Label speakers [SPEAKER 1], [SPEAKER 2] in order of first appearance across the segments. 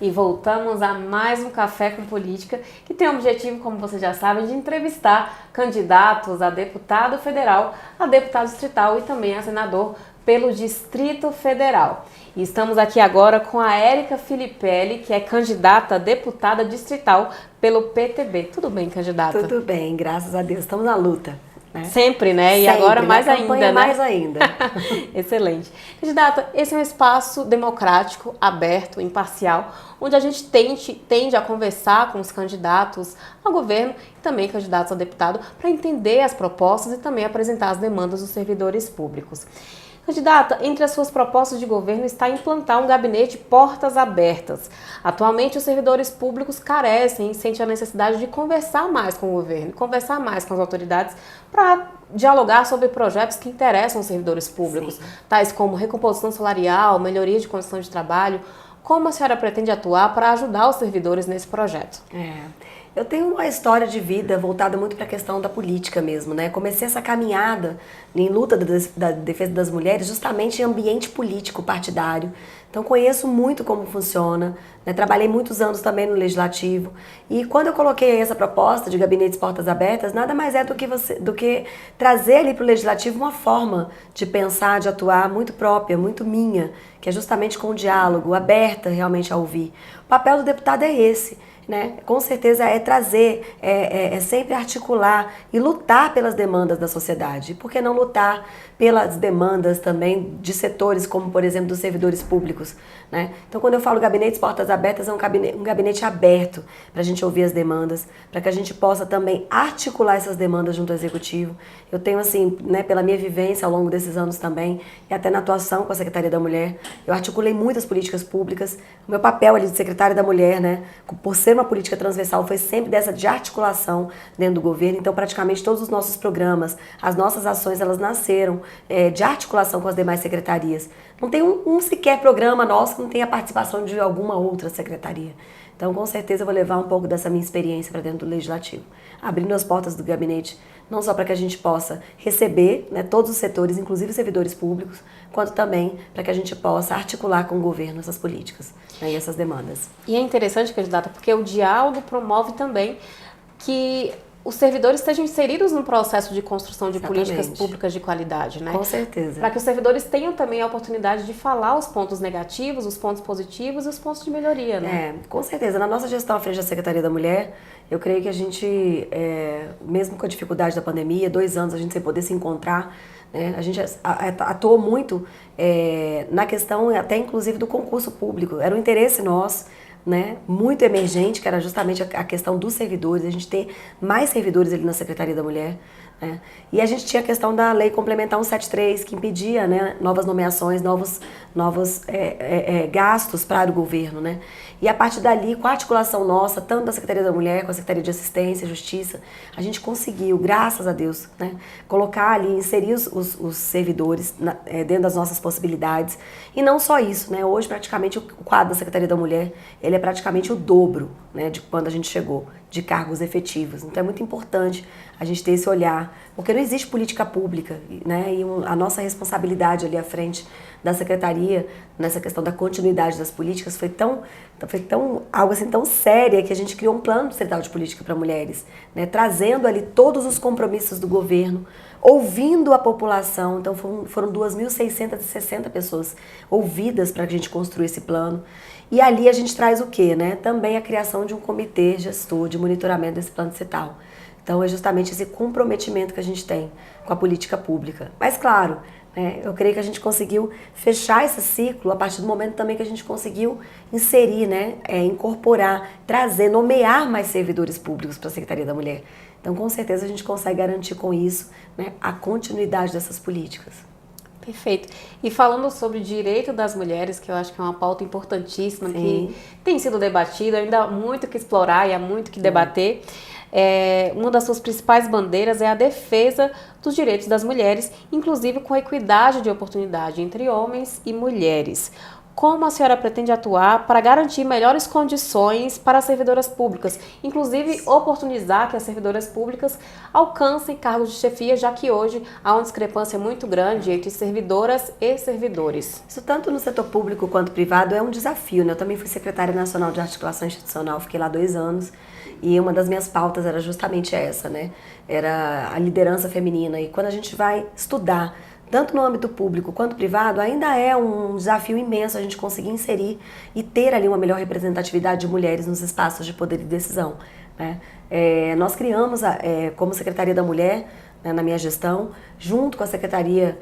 [SPEAKER 1] E voltamos a mais um Café com Política, que tem o objetivo, como vocês já sabem, de entrevistar candidatos a deputado federal, a deputado distrital e também a senador pelo Distrito Federal. E estamos aqui agora com a Érica Filipelli, que é candidata a deputada distrital pelo PTB. Tudo bem, candidata?
[SPEAKER 2] Tudo bem, graças a Deus. Estamos na luta. Né?
[SPEAKER 1] Sempre, né? E
[SPEAKER 2] Sempre,
[SPEAKER 1] agora mais ainda, né?
[SPEAKER 2] Mais ainda.
[SPEAKER 1] Excelente. Candidata, esse é um espaço democrático, aberto, imparcial, onde a gente tende a conversar com os candidatos ao governo e também candidatos a deputado para entender as propostas e também apresentar as demandas dos servidores públicos. Candidata, entre as suas propostas de governo está implantar um gabinete portas abertas. Atualmente, os servidores públicos carecem e sentem a necessidade de conversar mais com o governo, conversar mais com as autoridades para dialogar sobre projetos que interessam os servidores públicos, Sim. tais como recomposição salarial, melhoria de condições de trabalho. Como a senhora pretende atuar para ajudar os servidores nesse projeto?
[SPEAKER 2] Eu tenho uma história de vida voltada muito para a questão da política mesmo, né? Comecei essa caminhada em luta da defesa das mulheres justamente em ambiente político partidário. Então conheço muito como funciona, né? Trabalhei muitos anos também no Legislativo e quando eu coloquei essa proposta de gabinetes portas abertas, nada mais é do que trazer ali para o Legislativo uma forma de pensar, de atuar muito própria, muito minha, que é justamente com o diálogo, aberta realmente a ouvir. O papel do deputado é esse. Né? Com certeza é trazer, é sempre articular e lutar pelas demandas da sociedade. Por que não lutar pelas demandas também de setores como, por exemplo, dos servidores públicos? Né? Então, quando eu falo gabinetes portas abertas, é um gabinete aberto para a gente ouvir as demandas, para que a gente possa também articular essas demandas junto ao Executivo. Eu tenho, assim, né, pela minha vivência ao longo desses anos também, e até na atuação com a Secretaria da Mulher, eu articulei muitas políticas públicas. O meu papel ali de secretária da Mulher, né, por ser uma política transversal, foi sempre dessa de articulação dentro do governo. Então, praticamente todos os nossos programas, as nossas ações, elas nasceram de articulação com as demais secretarias. Não tem um sequer programa nosso que não tenha participação de alguma outra secretaria. Então, com certeza, eu vou levar um pouco dessa minha experiência para dentro do Legislativo, abrindo as portas do gabinete, não só para que a gente possa receber, né, todos os setores, inclusive servidores públicos, quanto também para que a gente possa articular com o governo essas políticas, né, e essas demandas.
[SPEAKER 1] E é interessante, candidata, porque o diálogo promove também que os servidores estejam inseridos no processo de construção de
[SPEAKER 2] Exatamente.
[SPEAKER 1] Políticas públicas de qualidade, né?
[SPEAKER 2] Com certeza.
[SPEAKER 1] Para que os servidores tenham também a oportunidade de falar os pontos negativos, os pontos positivos e os pontos de melhoria, né?
[SPEAKER 2] Com certeza. Na nossa gestão à frente da Secretaria da Mulher, eu creio que a gente, mesmo com a dificuldade da pandemia, 2 anos a gente sem poder se encontrar, né, a gente atuou muito na questão até inclusive do concurso público. Era um interesse nosso, né, muito emergente, que era justamente a questão dos servidores, a gente ter mais servidores ali na Secretaria da Mulher. Né? E a gente tinha a questão da Lei Complementar 173, que impedia, né, novas nomeações, novos gastos para o governo. Né? E a partir dali, com a articulação nossa, tanto da Secretaria da Mulher, com a Secretaria de Assistência e Justiça, a gente conseguiu, graças a Deus, né, colocar ali, inserir os servidores dentro das nossas possibilidades. E não só isso, né? Hoje praticamente o quadro da Secretaria da Mulher, ele é praticamente o dobro, né, de quando a gente chegou, de cargos efetivos. Então é muito importante a gente ter esse olhar, porque não existe política pública, né? E a nossa responsabilidade ali à frente da Secretaria, nessa questão da continuidade das políticas, foi algo assim tão séria que a gente criou um plano distrital de política para mulheres, né? Trazendo ali todos os compromissos do governo, ouvindo a população. Então foram 2.660 pessoas ouvidas para a gente construir esse plano. E ali a gente traz o quê? Né? Também a criação de um comitê gestor de monitoramento desse plano distrital. Então é justamente esse comprometimento que a gente tem com a política pública. Mas claro, né, eu creio que a gente conseguiu fechar esse ciclo a partir do momento também que a gente conseguiu inserir, né, incorporar, trazer, nomear mais servidores públicos para a Secretaria da Mulher. Então com certeza a gente consegue garantir com isso, né, a continuidade dessas políticas.
[SPEAKER 1] Perfeito. E falando sobre o direito das mulheres, que eu acho que é uma pauta importantíssima, Sim. que tem sido debatida, ainda há muito que explorar e há muito que debater. Uma das suas principais bandeiras é a defesa dos direitos das mulheres, inclusive com a equidade de oportunidade entre homens e mulheres. como a senhora pretende atuar para garantir melhores condições para as servidoras públicas, inclusive oportunizar que as servidoras públicas alcancem cargos de chefia, já que hoje há uma discrepância muito grande entre servidoras e servidores?
[SPEAKER 2] Isso tanto no setor público quanto privado é um desafio, né? Eu também fui secretária nacional de articulação institucional, fiquei lá 2 anos, e uma das minhas pautas era justamente essa, né? Era a liderança feminina. E quando a gente vai estudar, tanto no âmbito público quanto privado, ainda é um desafio imenso a gente conseguir inserir e ter ali uma melhor representatividade de mulheres nos espaços de poder e decisão, né? Nós criamos, como Secretaria da Mulher, né, na minha gestão, junto com a Secretaria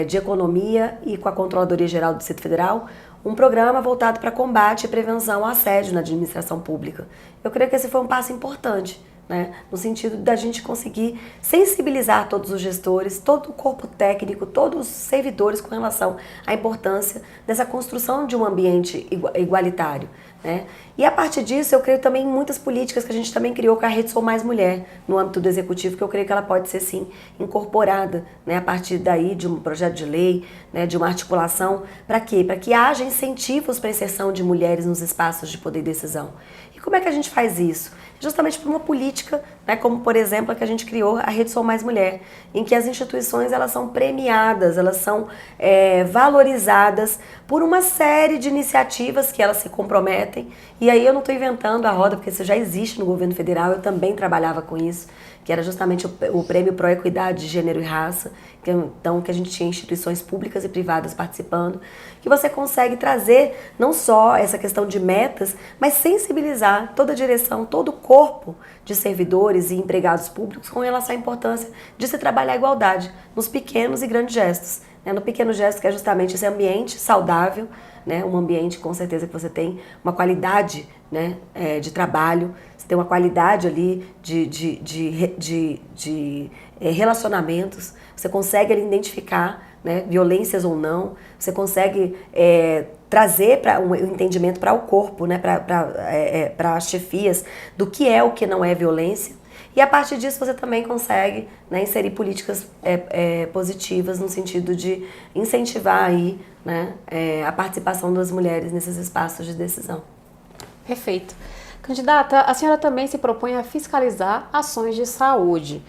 [SPEAKER 2] de Economia e com a Controladoria Geral do Distrito Federal, um programa voltado para combate e prevenção ao assédio na administração pública. Eu creio que esse foi um passo importante, né, no sentido da gente conseguir sensibilizar todos os gestores, todo o corpo técnico, todos os servidores com relação à importância dessa construção de um ambiente igualitário, né? E a partir disso eu creio também em muitas políticas que a gente também criou com a Rede Sou Mais Mulher no âmbito do executivo, que eu creio que ela pode ser sim incorporada, né, a partir daí de um projeto de lei, né, de uma articulação, para quê? Para que haja incentivos para a inserção de mulheres nos espaços de poder e decisão. E como é que a gente faz isso? Justamente por uma política, né, como por exemplo a que a gente criou, a Rede Sou Mais Mulher, em que as instituições elas são premiadas, elas são valorizadas por uma série de iniciativas que elas se comprometem. E aí eu não estou inventando a roda, porque isso já existe no governo federal, eu também trabalhava com isso, que era justamente o Prêmio Pro Equidade de Gênero e Raça, que a gente tinha instituições públicas e privadas participando, que você consegue trazer não só essa questão de metas, mas sensibilizar toda a direção, todo o corpo de servidores e empregados públicos com relação à importância de se trabalhar a igualdade nos pequenos e grandes gestos, né? No pequeno gesto, que é justamente esse ambiente saudável, né? Um ambiente com certeza que você tem uma qualidade, né, de trabalho, você tem uma qualidade ali de relacionamentos, você consegue ali identificar, né, violências ou não, você consegue trazer um entendimento para o corpo, né, para as chefias do que é o que não é violência. E a partir disso você também consegue, né, inserir políticas positivas no sentido de incentivar aí, né, a participação das mulheres nesses espaços de decisão.
[SPEAKER 1] Perfeito. Candidata, a senhora também se propõe a fiscalizar ações de saúde.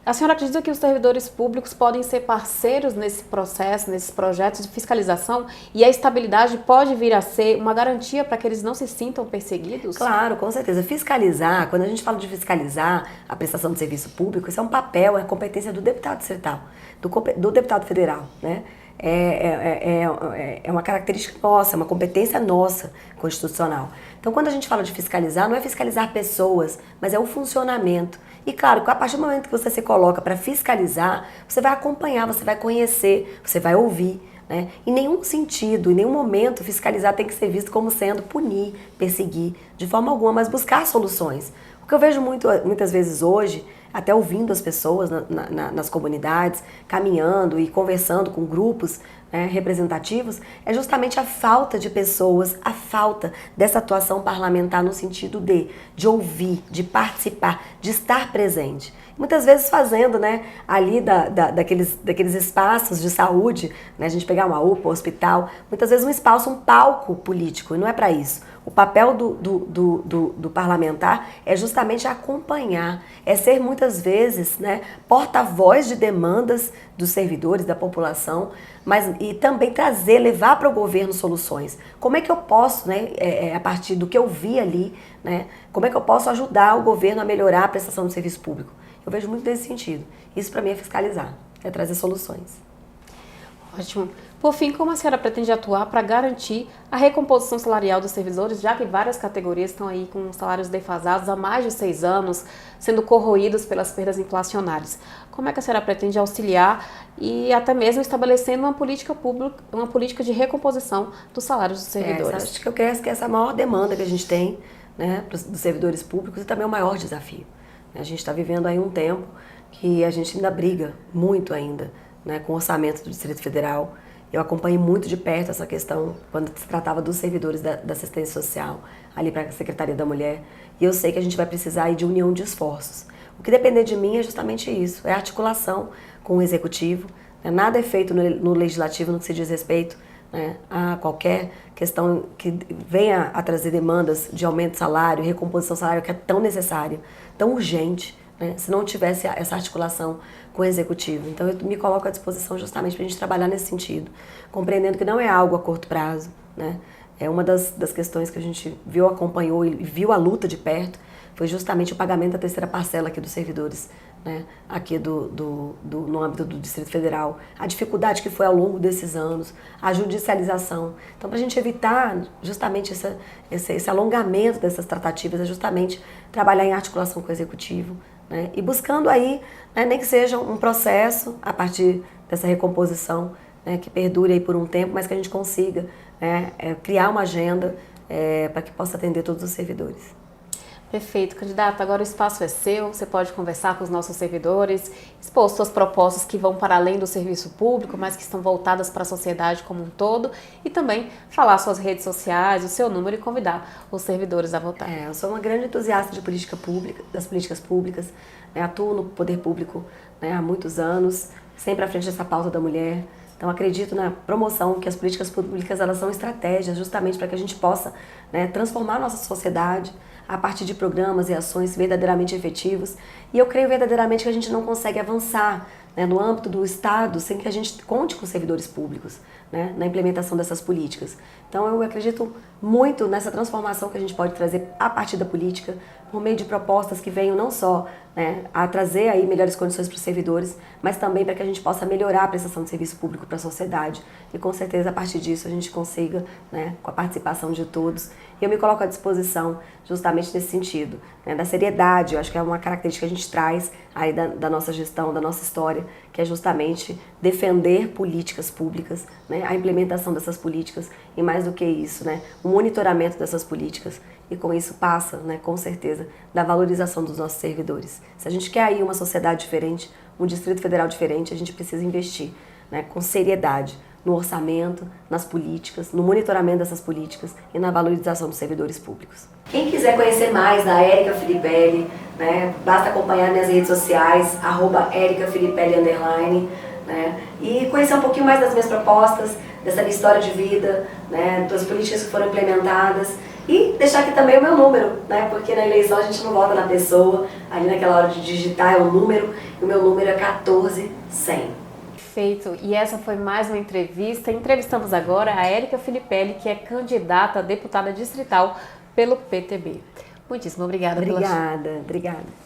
[SPEAKER 1] A senhora acredita que os servidores públicos podem ser parceiros nesse processo, nesses projetos de fiscalização, e a estabilidade pode vir a ser uma garantia para que eles não se sintam perseguidos?
[SPEAKER 2] Claro, com certeza. Fiscalizar, quando a gente fala de fiscalizar a prestação de serviço público, isso é um papel, é competência do deputado distrital, do deputado federal, né? É uma característica nossa, é uma competência nossa, constitucional. Então, quando a gente fala de fiscalizar, não é fiscalizar pessoas, mas é o funcionamento. E claro, a partir do momento que você se coloca para fiscalizar, você vai acompanhar, você vai conhecer, você vai ouvir, né? Em nenhum sentido, em nenhum momento, fiscalizar tem que ser visto como sendo punir, perseguir, de forma alguma, mas buscar soluções. O que eu vejo muitas vezes hoje, até ouvindo as pessoas nas comunidades, caminhando e conversando com grupos, né, representativos, é justamente a falta de pessoas, a falta dessa atuação parlamentar no sentido de ouvir, de participar, de estar presente. Muitas vezes fazendo, né, ali daqueles espaços de saúde, né, a gente pegar uma UPA, um hospital, muitas vezes um espaço, um palco político, e não é para isso. O papel do parlamentar é justamente acompanhar, é ser muitas vezes, né, porta-voz de demandas dos servidores, da população, e também trazer, levar para o governo soluções. Como é que eu posso, né, a partir do que eu vi ali, né, como é que eu posso ajudar o governo a melhorar a prestação do serviço público? Eu vejo muito nesse sentido. Isso para mim é fiscalizar, é trazer soluções.
[SPEAKER 1] Ótimo. Por fim, como a senhora pretende atuar para garantir a recomposição salarial dos servidores, já que várias categorias estão aí com salários defasados há mais de 6 anos, sendo corroídos pelas perdas inflacionárias? Como é que a senhora pretende auxiliar e até mesmo estabelecendo uma política pública, uma política de recomposição dos salários dos servidores?
[SPEAKER 2] Acho que eu creio que essa é a maior demanda que a gente tem, né, dos servidores públicos, e também é o maior desafio. A gente está vivendo aí um tempo que a gente ainda briga muito ainda, né, com o orçamento do Distrito Federal. Eu acompanhei muito de perto essa questão quando se tratava dos servidores da assistência social, ali para a Secretaria da Mulher. E eu sei que a gente vai precisar aí de união de esforços. O que depender de mim é justamente isso, é a articulação com o Executivo. Nada é feito no Legislativo no que se diz respeito, né, a qualquer questão que venha a trazer demandas de aumento de salário, recomposição salarial, que é tão necessária, tão urgente, né, se não tivesse essa articulação com o executivo. Então eu me coloco à disposição justamente para a gente trabalhar nesse sentido, compreendendo que não é algo a curto prazo, né? É uma das questões que a gente viu, acompanhou e viu a luta de perto, foi justamente o pagamento da terceira parcela aqui dos servidores, né, aqui no âmbito do Distrito Federal, a dificuldade que foi ao longo desses anos, a judicialização. Então, para a gente evitar justamente esse alongamento dessas tratativas, é justamente trabalhar em articulação com o Executivo, né, e buscando aí, né, nem que seja um processo a partir dessa recomposição, né, que perdure aí por um tempo, mas que a gente consiga, né, criar uma agenda para que possa atender todos os servidores.
[SPEAKER 1] Perfeito, candidato. Agora o espaço é seu, você pode conversar com os nossos servidores, expor suas propostas que vão para além do serviço público, mas que estão voltadas para a sociedade como um todo, e também falar suas redes sociais, o seu número e convidar os servidores a votar.
[SPEAKER 2] Eu sou uma grande entusiasta de política pública, das políticas públicas, né, atuo no poder público, né, há muitos anos, sempre à frente dessa pauta da mulher. Então acredito na promoção que as políticas públicas elas são estratégias justamente para que a gente possa, né, transformar a nossa sociedade a partir de programas e ações verdadeiramente efetivos. E eu creio verdadeiramente que a gente não consegue avançar, né, no âmbito do Estado sem que a gente conte com servidores públicos, né, na implementação dessas políticas. Então eu acredito muito nessa transformação que a gente pode trazer a partir da política, por meio de propostas que venham não só, né, a trazer aí melhores condições para os servidores, mas também para que a gente possa melhorar a prestação de serviço público para a sociedade. E com certeza a partir disso a gente consiga, né, com a participação de todos. E eu me coloco à disposição justamente nesse sentido, né, da seriedade. Eu acho que é uma característica que a gente traz aí da nossa gestão, da nossa história, que é justamente defender políticas públicas, né, a implementação dessas políticas e mais do que isso, né, o monitoramento dessas políticas. E com isso passa, né, com certeza, da valorização dos nossos servidores. Se a gente quer aí uma sociedade diferente, um Distrito Federal diferente, a gente precisa investir, né, com seriedade no orçamento, nas políticas, no monitoramento dessas políticas e na valorização dos servidores públicos. Quem quiser conhecer mais da Érica Filipelli, né, basta acompanhar minhas redes sociais, @ericafilipelli_, né, e conhecer um pouquinho mais das minhas propostas, dessa minha história de vida, né, das políticas que foram implementadas. E deixar aqui também o meu número, né? Porque na eleição a gente não vota na pessoa, ali naquela hora de digitar é o número, e o meu número é 14100.
[SPEAKER 1] Perfeito. E essa foi mais uma entrevista. Entrevistamos agora a Érica Filipelli, que é candidata a deputada distrital pelo PTB. Muitíssimo obrigada.
[SPEAKER 2] Obrigada.